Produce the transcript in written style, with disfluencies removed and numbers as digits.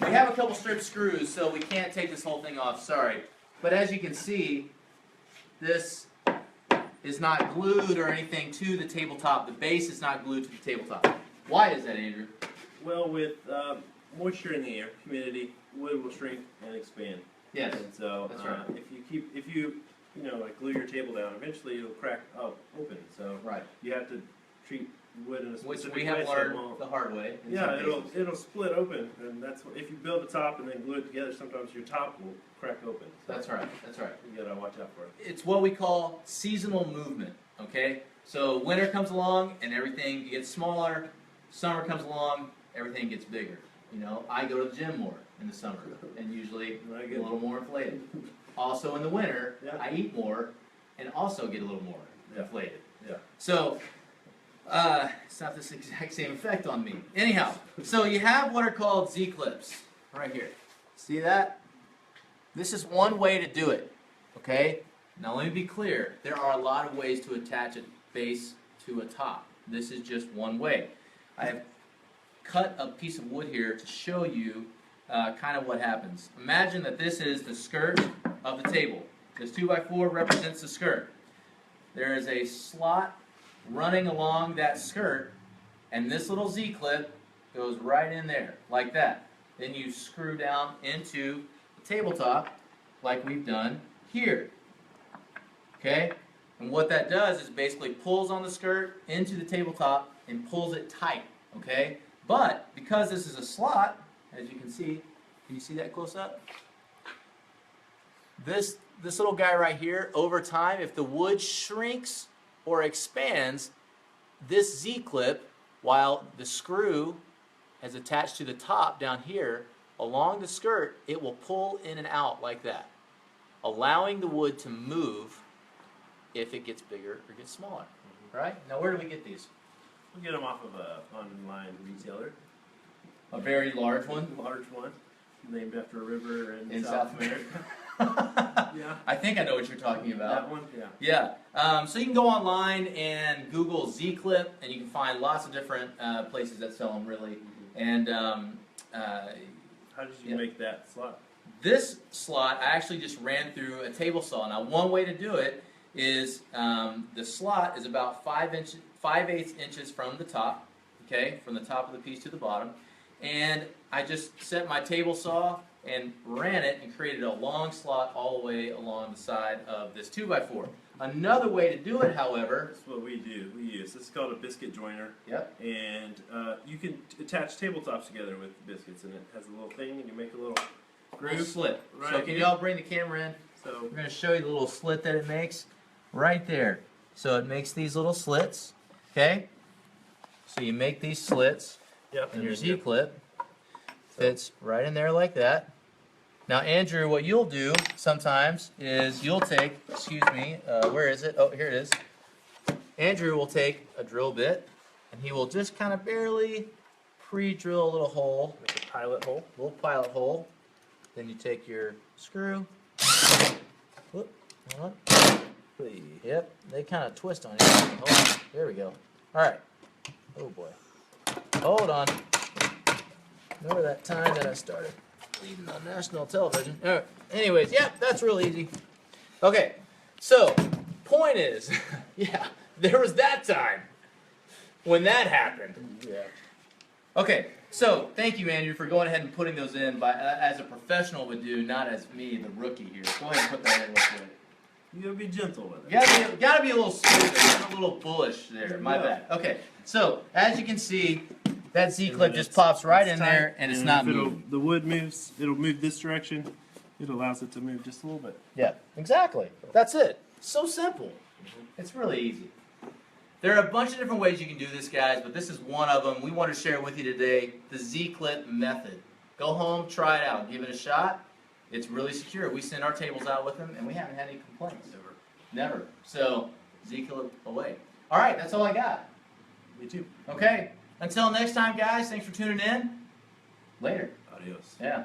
we have a couple strip screws, so we can't take this whole thing off, sorry. But as you can see, this is not glued or anything to the tabletop. The base is not glued to the tabletop. Why is that, Andrew? Well, with moisture in the air, humidity, wood will shrink and expand. Yes, And so that's right. if you like glue your table down, eventually it'll crack open. So right. you have to treat wood in a Which specific we way. have so learned the hard way. yeah, it'll split open, and that's what, if you build the top and then glue it together. Sometimes your top will crack open. So That's right. That's right. you gotta watch out for it. It's what we call seasonal movement. Okay, so winter comes along and everything gets smaller. Summer comes along, everything gets bigger. You know, I go to the gym more in the summer and usually get a little more inflated. Also in the winter, Yeah. I eat more and also get a little more inflated. Yeah. So it's not this exact same effect on me. Anyhow, so you have what are called Z-clips right here. See that? This is one way to do it. Okay? Now let me be clear. There are a lot of ways to attach a base to a top. This is just one way. I have cut a piece of wood here to show you kind of what happens. Imagine that this is the skirt of the table. This 2x4 represents the skirt. There is a slot running along that skirt, and this little Z-clip goes right in there, like that. Then you screw down into the tabletop, like we've done here. Okay? And what that does is basically pulls on the skirt into the tabletop and pulls it tight. Okay? But because this is a slot, as you can you see that close up? This little guy right here, over time, if the wood shrinks or expands, this Z-clip, while the screw is attached to the top down here, along the skirt, it will pull in and out like that, allowing the wood to move if it gets bigger or gets smaller. Right? Now, where do we get these? We get them off of a online retailer. A very large one? Large one, named after a river In South America. Yeah. I think I know what you're talking about. That one? Yeah. Yeah. So you can go online and Google Z-clip, and you can find lots of different places that sell them, really. And How did you make that slot? this slot, I actually just ran through a table saw. Now, one way to do it is the slot is about 5/8 inches from the top, okay, from the top of the piece to the bottom. And I just set my table saw and ran it and created a long slot all the way along the side of this 2x4. Another way to do it, however... That's what we do. We use. This is called a biscuit joiner. Yep. And you can attach tabletops together with biscuits, and it has a little thing, and you make a little groove. Slit. Right So can here. y'all bring the camera in? So We're going to show you the little slit that it makes right there. So it makes these little slits, okay? So you make these slits, yep, and your then Z-clip fits right in there like that. Now, Andrew, what you'll do sometimes is you'll take, where is it? Oh, here it is. Andrew will take a drill bit, and he will just kind of barely pre-drill a little hole. make a pilot hole. Little pilot hole. Then you take your screw. Whoop, hold on. Yep, they kind of twist on you. Hold on. There we go. All right. Oh boy. Hold on. Remember that time that I started leading on national television? All right. Anyways, yep, that's real easy. Okay. So, point is, yeah, there was that time when that happened. Yeah. Okay, so thank you, Andrew, for going ahead and putting those in as a professional would do, not as me, the rookie here. Go ahead and put that in real quick. You gotta be gentle with it. You gotta be a little smooth, a little bullish there. My bad. Okay, so as you can see, that Z-clip just pops right in there, and it's not moving. The wood moves. It'll move this direction. It allows it to move just a little bit. Yeah, exactly. That's it. So simple. It's really easy. There are a bunch of different ways you can do this, guys, but this is one of them. We want to share with you today the Z-clip method. Go home, try it out, give it a shot. It's really secure. We send our tables out with them, and we haven't had any complaints. Never. So, Z-clip away. All right, that's all I got. Me too. Okay. Until next time, guys, thanks for tuning in. Later. Adios. Yeah.